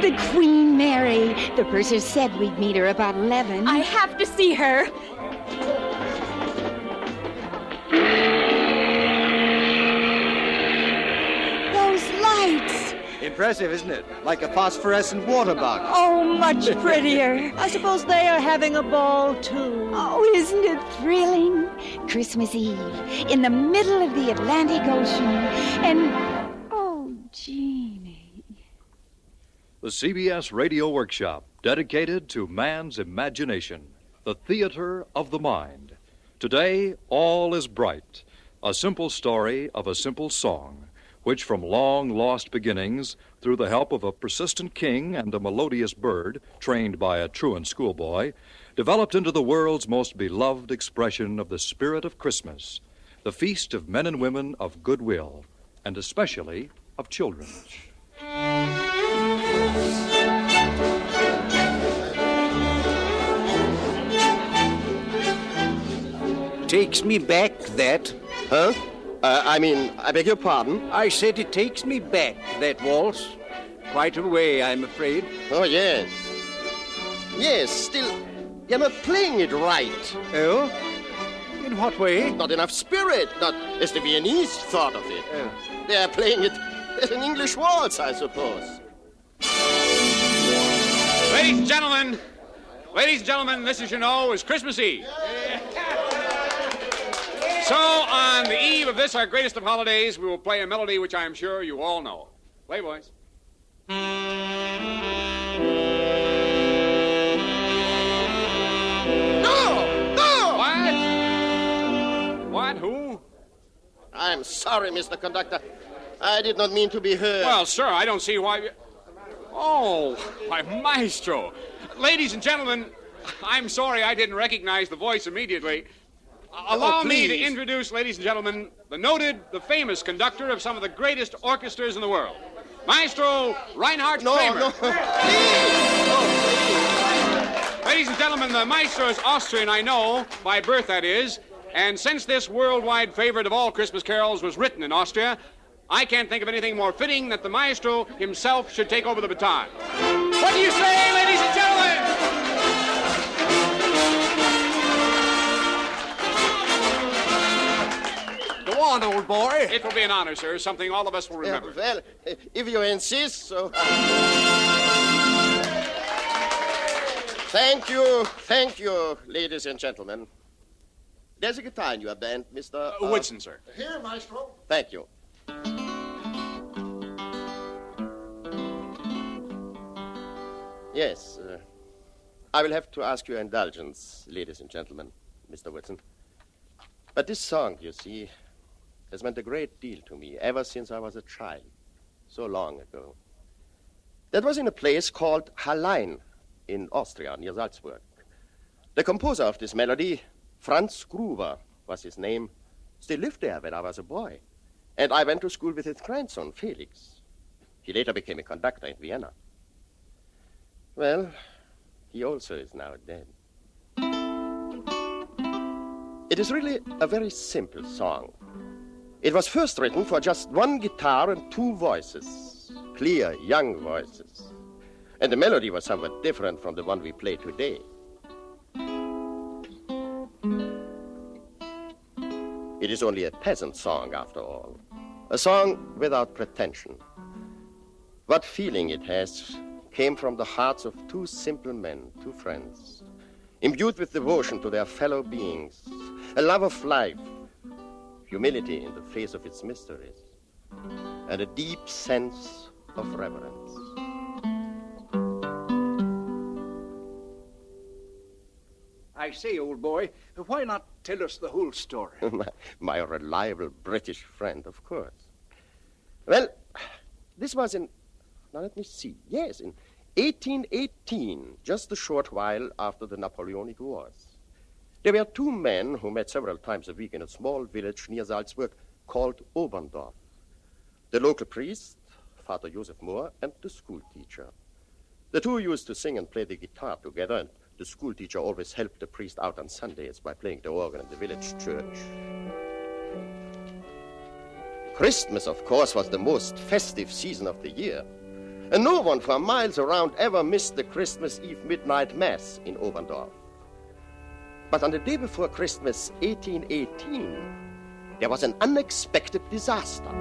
The Queen Mary. The purser said we'd meet her about 11. I have to see her. Those lights. Impressive, isn't it? Like a phosphorescent water bug. Oh, much prettier. I suppose they are having a ball, too. Oh, isn't it thrilling? Christmas Eve, in the middle of the Atlantic Ocean, and... Oh, Jeannie. The CBS Radio Workshop, dedicated to man's imagination, the theater of the mind. Today, all is bright, a simple story of a simple song, which from long-lost beginnings, through the help of a persistent king and a melodious bird, trained by a truant schoolboy, developed into the world's most beloved expression of the spirit of Christmas, the feast of men and women of goodwill, and especially of children. Takes me back, that. Huh? I beg your pardon? I said it takes me back, that waltz. Quite a way, I'm afraid. Oh, yes. Yes, still, you're not playing it right. Oh? In what way? Not enough spirit, not as the Viennese thought of it. They're playing it as an English waltz, I suppose. Ladies and gentlemen, this, as you know, is Christmas Eve. So, on the eve of this, our greatest of holidays, we will play a melody which I am sure you all know. Play, boys. No! What? Who? I'm sorry, Mr. Conductor. I did not mean to be heard. Well, sir, I don't see why... Oh, my maestro. Ladies and gentlemen, I'm sorry I didn't recognize the voice immediately. Allow me to introduce, ladies and gentlemen, the famous conductor of some of the greatest orchestras in the world. Maestro Reinhard Kramer. No, please. Ladies and gentlemen, the maestro is Austrian, I know, by birth that is, and since this worldwide favorite of all Christmas carols was written in Austria, I can't think of anything more fitting that the maestro himself should take over the baton. What do you say, ladies and gentlemen? Go on, old boy. It will be an honor, sir, something all of us will remember. Well, if you insist, so... Thank you, ladies and gentlemen. There's a guitar in your band, Mr. Woodson, sir. Here, Maestro. Thank you. Yes, I will have to ask your indulgence, ladies and gentlemen, Mr. Woodson. But this song, you see, has meant a great deal to me ever since I was a child, so long ago. That was in a place called Hallein in Austria, near Salzburg. The composer of this melody, Franz Gruber, was his name, still lived there when I was a boy. And I went to school with his grandson, Felix. He later became a conductor in Vienna. Well, he also is now dead. It is really a very simple song. It was first written for just one guitar and two voices, clear, young voices. And the melody was somewhat different from the one we play today. It is only a peasant song, after all. A song without pretension. What feeling it has came from the hearts of two simple men, two friends, imbued with devotion to their fellow beings, a love of life, humility in the face of its mysteries, and a deep sense of reverence. I say, old boy, why not tell us the whole story? My reliable British friend, of course. Well, this was in... Now, let me see. Yes, in 1818, just a short while after the Napoleonic Wars. There were two men who met several times a week in a small village near Salzburg called Oberndorf. The local priest, Father Joseph Mohr, and the schoolteacher. The two used to sing and play the guitar together, and the schoolteacher always helped the priest out on Sundays by playing the organ in the village church. Christmas, of course, was the most festive season of the year. And no one for miles around ever missed the Christmas Eve midnight mass in Oberndorf. But on the day before Christmas, 1818, there was an unexpected disaster.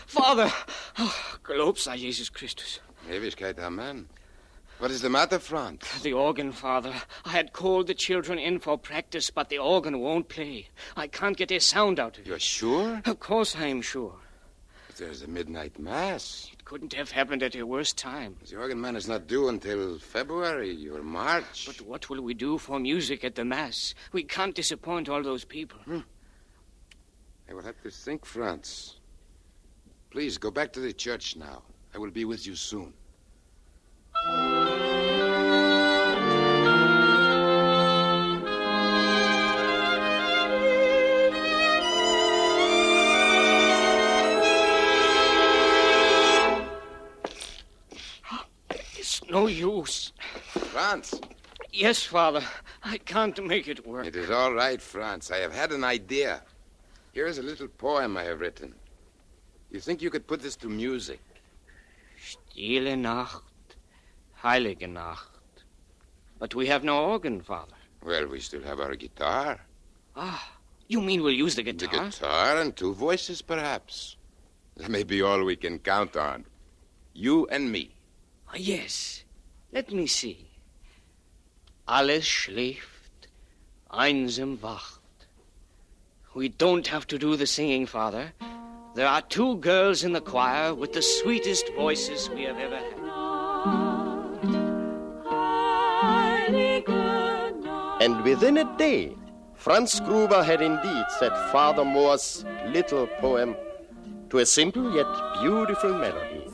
Father! Oh, gelobt sei Jesus Christus. Ewigkeit, Amen. What is the matter, Franz? The organ, Father. I had called the children in for practice, but the organ won't play. I can't get a sound out of it. You're sure? Of course I am sure. But there's a midnight mass. It couldn't have happened at a worse time. The organ man is not due until February or March. But what will we do for music at the Mass? We can't disappoint all those people. I will have to think, Franz. Please, go back to the church now. I will be with you soon. It's no use. Franz! Yes, Father. I can't make it work. It is all right, Franz. I have had an idea. Here is a little poem I have written. You think you could put this to music? Stille Nacht, heilige Nacht. But we have no organ, Father. Well, we still have our guitar. Ah, you mean we'll use the guitar? The guitar and two voices, perhaps. That may be all we can count on. You and me. Yes. Let me see. Alles schläft, einsam wacht. We don't have to do the singing, Father. There are two girls in the choir with the sweetest voices we have ever had. And within a day, Franz Gruber had indeed set Father Moore's little poem to a simple yet beautiful melody.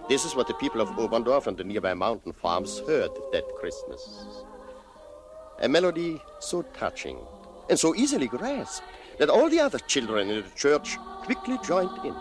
This is what the people of Oberndorf and the nearby mountain farms heard that Christmas. A melody so touching and so easily grasped that all the other children in the church quickly joined in.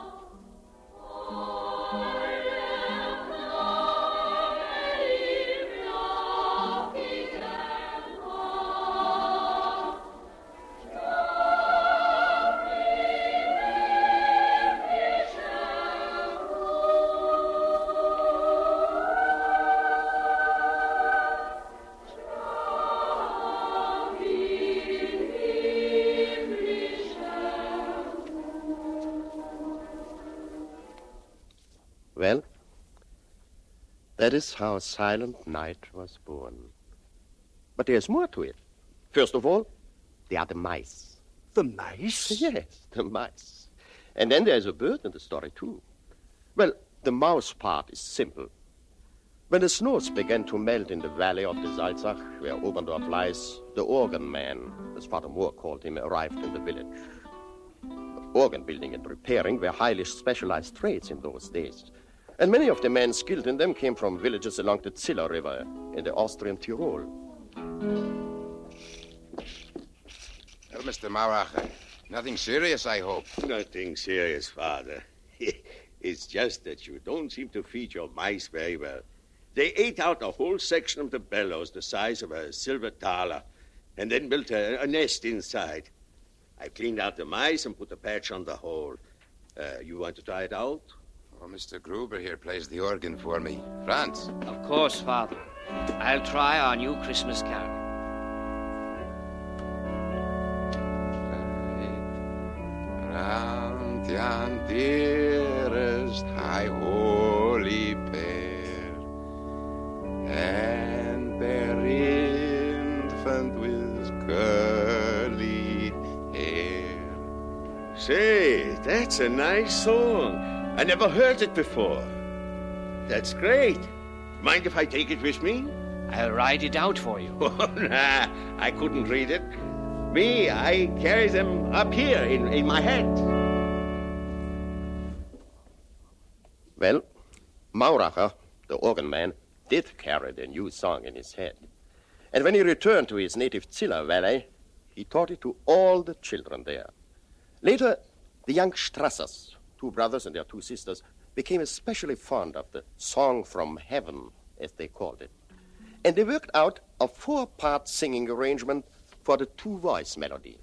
Well, that is how Silent Night was born. But there's more to it. First of all, there are the mice. The mice? Yes, the mice. And then there's a bird in the story, too. Well, the mouse part is simple. When the snows began to melt in the valley of the Salzach, where Oberndorf lies, the organ man, as Father Moore called him, arrived in the village. Organ building and repairing were highly specialized trades in those days. And many of the men skilled in them came from villages along the Ziller River in the Austrian Tyrol. Well, Mr. Mauracher, nothing serious, I hope. Nothing serious, Father. It's just that you don't seem to feed your mice very well. They ate out a whole section of the bellows the size of a silver thaler and then built a nest inside. I cleaned out the mice and put a patch on the hole. You want to try it out? Oh, Mr. Gruber here plays the organ for me. Franz. Of course, Father. I'll try our new Christmas carol. Round yon dearest high holy pair, and their infant with curly hair. Say, that's a nice song. I never heard it before. That's great. Mind if I take it with me? I'll write it out for you. Oh, nah, I couldn't read it. Me, I carry them up here in my head. Well, Mauracher, the organ man, did carry the new song in his head. And when he returned to his native Ziller Valley, he taught it to all the children there. Later, the young Strassers, 2 brothers and their 2 sisters, became especially fond of the Song from Heaven, as they called it. And they worked out a 4-part singing arrangement for the 2-voice melody.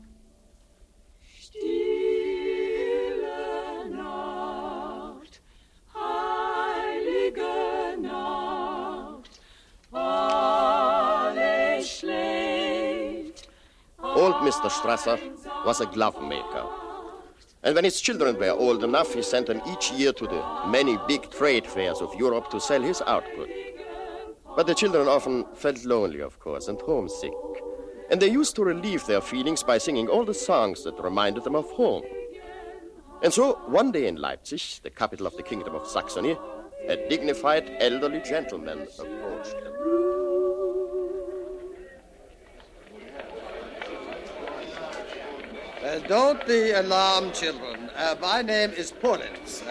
Mr. Strasser was a glove maker. And when his children were old enough, he sent them each year to the many big trade fairs of Europe to sell his output. But the children often felt lonely, of course, and homesick. And they used to relieve their feelings by singing all the songs that reminded them of home. And so, one day in Leipzig, the capital of the Kingdom of Saxony, a dignified elderly gentleman approached them. Don't be alarmed, children. My name is Pollitz.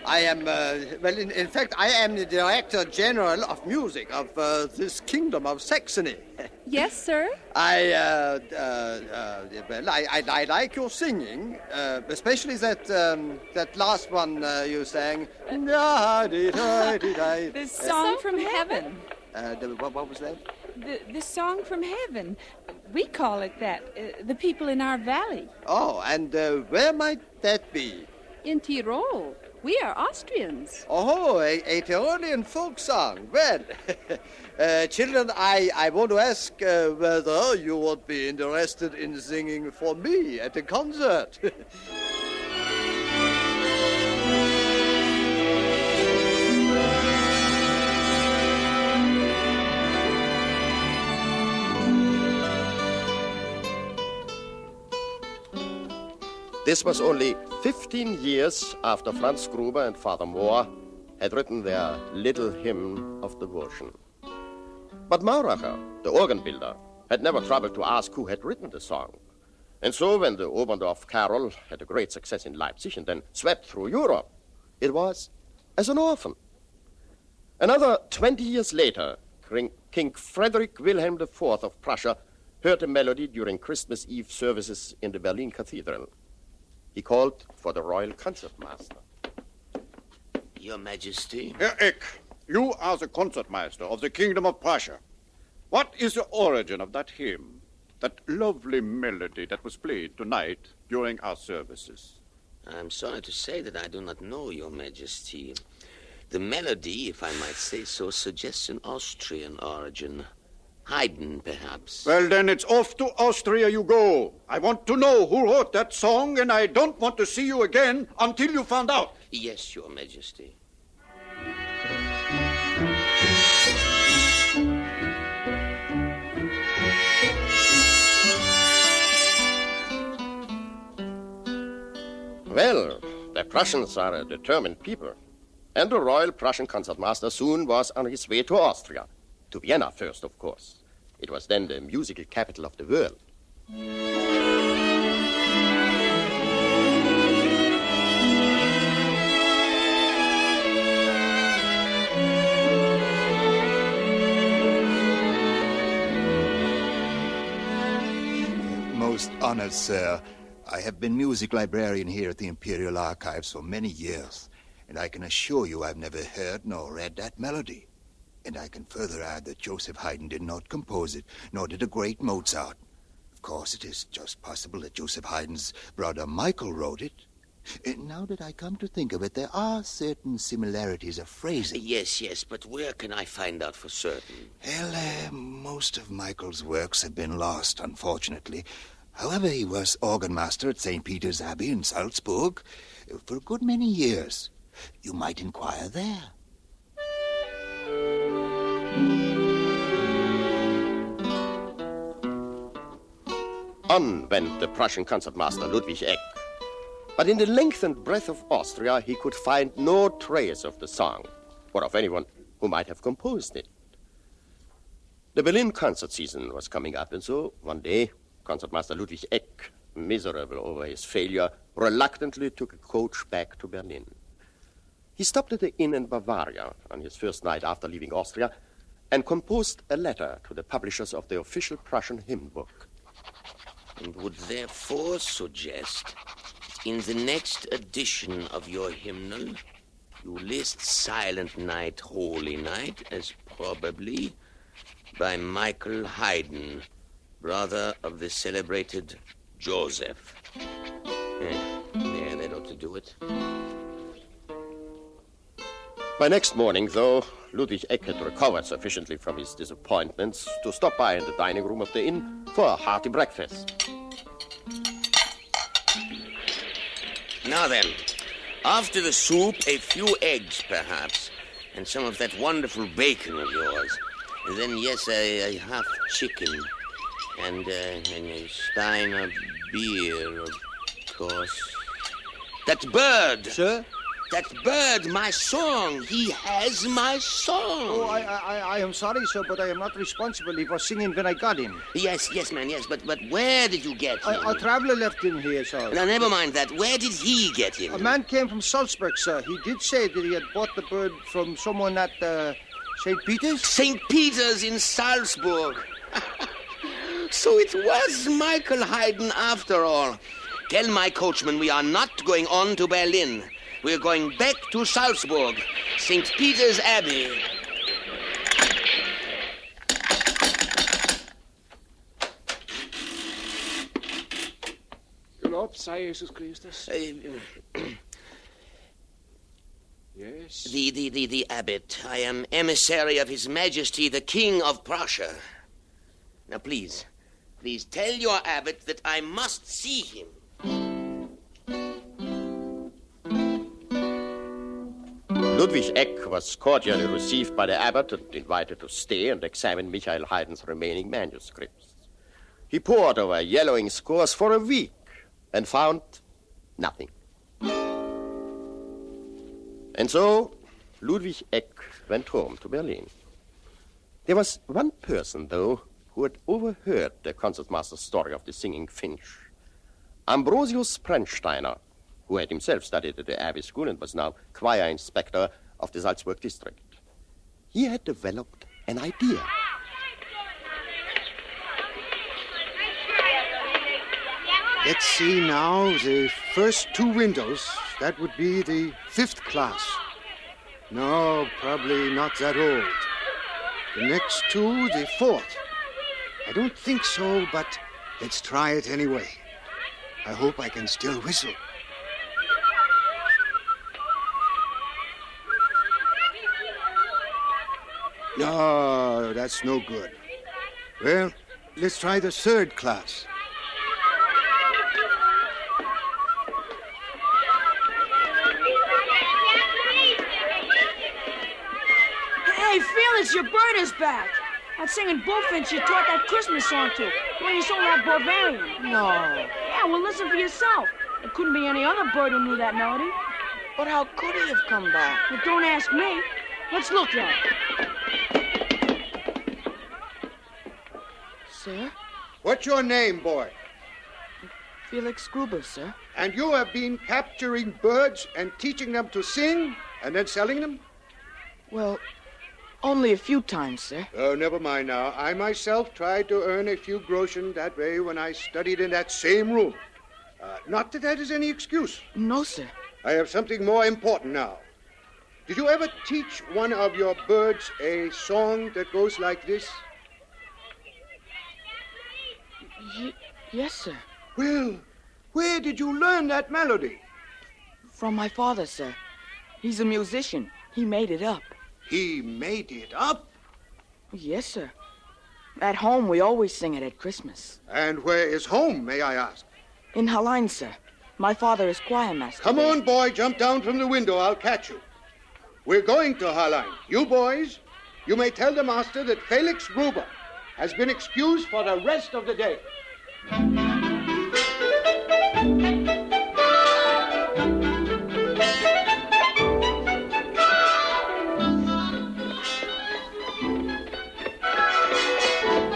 I am, in fact, I am the Director General of Music of this Kingdom of Saxony. Yes, sir? I like your singing, especially that last one you sang. The song from heaven. What was that? The song from heaven. We call it that. The people in our valley. Oh, and where might that be? In Tyrol. We are Austrians. Oh, a Tyrolean folk song. Well, children, I want to ask whether you would be interested in singing for me at a concert. This was only 15 years after Franz Gruber and Father Mohr had written their little hymn of devotion. But Mauracher, the organ builder, had never troubled to ask who had written the song. And so when the Oberndorf Carol had a great success in Leipzig and then swept through Europe, it was as an orphan. Another 20 years later, King Frederick Wilhelm IV of Prussia heard the melody during Christmas Eve services in the Berlin Cathedral. He called for the royal concertmaster. Your Majesty? Herr Eck, you are the concertmaster of the Kingdom of Prussia. What is the origin of that hymn, that lovely melody that was played tonight during our services? I'm sorry to say that I do not know, Your Majesty. The melody, if I might say so, suggests an Austrian origin. Haydn, perhaps. Well, then it's off to Austria you go. I want to know who wrote that song, and I don't want to see you again until you found out. Yes, Your Majesty. Well, the Prussians are a determined people. And the royal Prussian concertmaster soon was on his way to Austria. To Vienna first, of course. It was then the musical capital of the world. Most honored, sir. I have been music librarian here at the Imperial Archives for many years, and I can assure you I've never heard nor read that melody. And I can further add that Joseph Haydn did not compose it, nor did the great Mozart. Of course, it is just possible that Joseph Haydn's brother Michael wrote it. Now that I come to think of it, there are certain similarities of phrasing. Yes, but where can I find out for certain? Well, most of Michael's works have been lost, unfortunately. However, he was organ master at St. Peter's Abbey in Salzburg for a good many years. You might inquire there. On went the Prussian concertmaster Ludwig Eck. But in the length and breadth of Austria, he could find no trace of the song, or of anyone who might have composed it. The Berlin concert season was coming up, and so one day, Concertmaster Ludwig Eck, miserable over his failure, reluctantly took a coach back to Berlin. He stopped at the inn in Bavaria on his first night after leaving Austria and composed a letter to the publishers of the official Prussian hymn book. And would therefore suggest in the next edition of your hymnal you list Silent Night, Holy Night as probably by Michael Haydn, brother of the celebrated Joseph. Yeah, that ought to do it. By next morning, though, Ludwig Eck had recovered sufficiently from his disappointments to stop by in the dining room of the inn for a hearty breakfast. Now then, after the soup, a few eggs, perhaps, and some of that wonderful bacon of yours. And then, yes, a half chicken, and a stein of beer, of course. That bird! Sir? That bird, my song. He has my song. Oh, I am sorry, sir, but I am not responsible for singing when I got him. Yes, man, yes, but where did you get him? A traveler left him here, sir. Now, never mind that. Where did he get him? A man came from Salzburg, sir. He did say that he had bought the bird from someone at St. Peter's. St. Peter's in Salzburg. So it was Michael Haydn after all. Tell my coachman we are not going on to Berlin. We're going back to Salzburg, St. Peter's Abbey. Gelobt sei Jesus Christus. Yes? The abbot. I am emissary of His Majesty, the King of Prussia. Now, please tell your abbot that I must see him. Ludwig Eck was cordially received by the abbot and invited to stay and examine Michael Haydn's remaining manuscripts. He pored over yellowing scores for a week and found nothing. And so Ludwig Eck went home to Berlin. There was one person, though, who had overheard the concertmaster's story of the singing finch. Ambrosius Brennsteiner, who had himself studied at the Abbey School and was now choir inspector of the Salzburg district. He had developed an idea. Let's see now, the first two windows, that would be the 5th class. No, probably not that old. The next two, the 4th. I don't think so, but let's try it anyway. I hope I can still whistle. No, that's no good. Well, let's try the 3rd class. Hey, Felix, your bird is back. That singing bullfinch you taught that Christmas song to when you saw that Bavarian. No. Yeah, well, listen for yourself. It couldn't be any other bird who knew that melody. But how could he have come back? Well, don't ask me. Let's look at it. Sir? What's your name, boy? Felix Gruber, sir. And you have been capturing birds and teaching them to sing and then selling them? Well, only a few times, sir. Oh, never mind now. I myself tried to earn a few groschen that way when I studied in that same room. Not that that is any excuse. No, sir. I have something more important now. Did you ever teach one of your birds a song that goes like this? Yes, sir. Well, where did you learn that melody? From my father, sir. He's a musician. He made it up. He made it up? Yes, sir. At home, we always sing it at Christmas. And where is home, may I ask? In Hallein, sir. My father is choir master. Come on, boy, jump down from the window. I'll catch you. We're going to Hallein. You boys, you may tell the master that Felix Gruber has been excused for the rest of the day.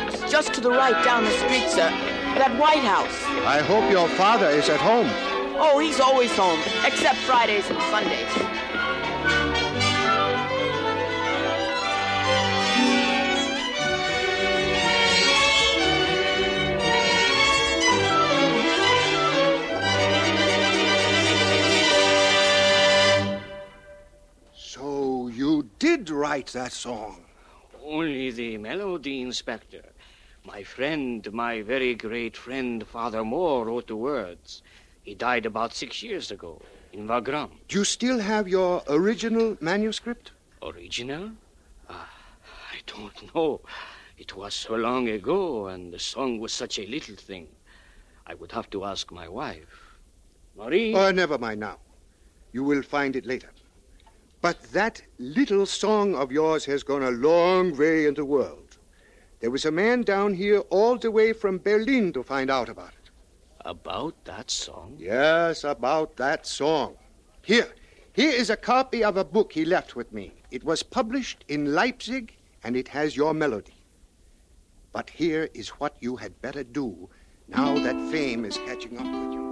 It's just to the right down the street, sir. That White House. I hope your father is at home. Oh, he's always home, except Fridays and Sundays. So you did write that song? Only the melody, Inspector. My friend, my very great friend, Father Moore, wrote the words. He died about 6 years ago in Wagram. Do you still have your original manuscript? Original? I don't know. It was so long ago, and the song was such a little thing. I would have to ask my wife. Marie? Never mind now. You will find it later. But that little song of yours has gone a long way in the world. There was a man down here all the way from Berlin to find out about it. About that song? Yes, about that song. Here is a copy of a book he left with me. It was published in Leipzig, and it has your melody. But here is what you had better do now that fame is catching up with you.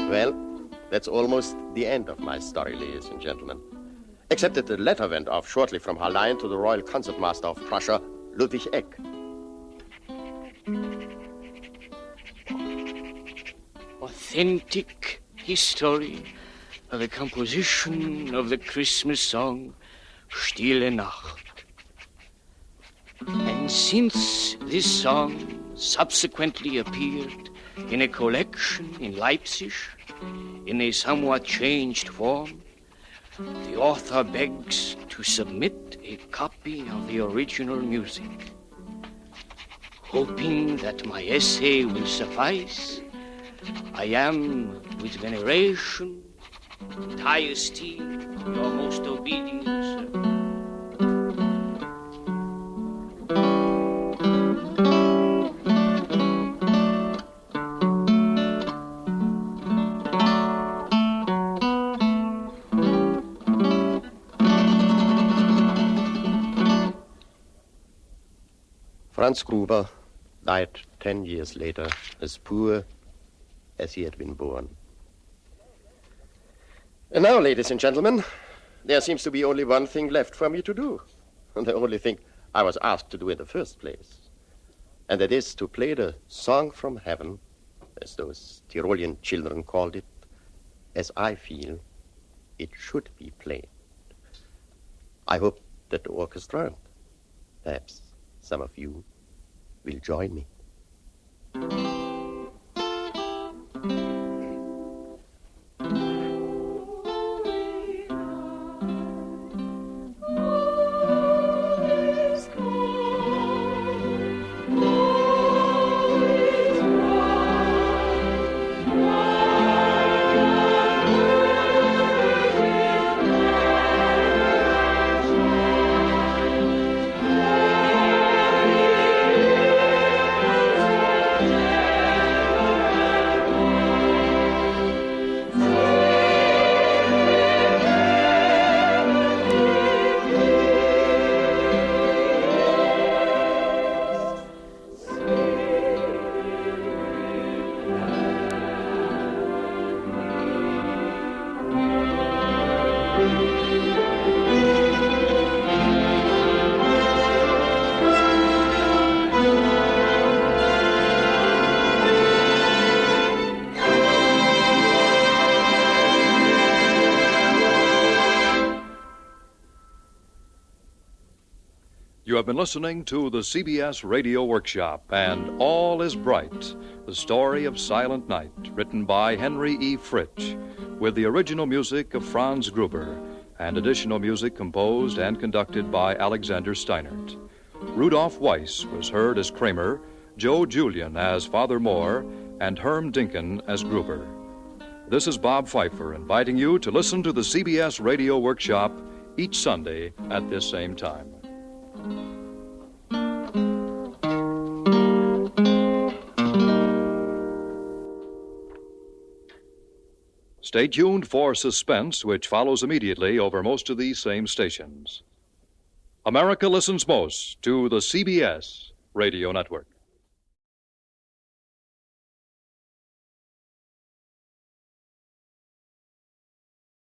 Well, that's almost the end of my story, ladies and gentlemen. Except that the letter went off shortly from Harlein to the Royal Concertmaster of Prussia, Ludwig Eck. Authentic history of the composition of the Christmas song, Stille Nacht. And since this song subsequently appeared in a collection in Leipzig in a somewhat changed form, the author begs to submit a copy of the original music. Hoping that my essay will suffice, I am, with veneration and high esteem, your most obedient servant. Franz Gruber died 10 years later, as poor as he had been born. And now, ladies and gentlemen, there seems to be only one thing left for me to do. And the only thing I was asked to do in the first place. And that is to play the Song from Heaven, as those Tyrolean children called it, as I feel it should be played. I hope that the orchestra, perhaps some of you, will join me. You have been listening to the CBS Radio Workshop and All is Bright, the story of Silent Night, written by Henry E. Fritsch, with the original music of Franz Gruber and additional music composed and conducted by Alexander Steinert. Rudolph Weiss was heard as Kramer, Joe Julian as Father Moore, and Herm Dinkin as Gruber. This is Bob Pfeiffer inviting you to listen to the CBS Radio Workshop each Sunday at this same time. Stay tuned for Suspense, which follows immediately over most of these same stations. America listens most to the CBS Radio Network.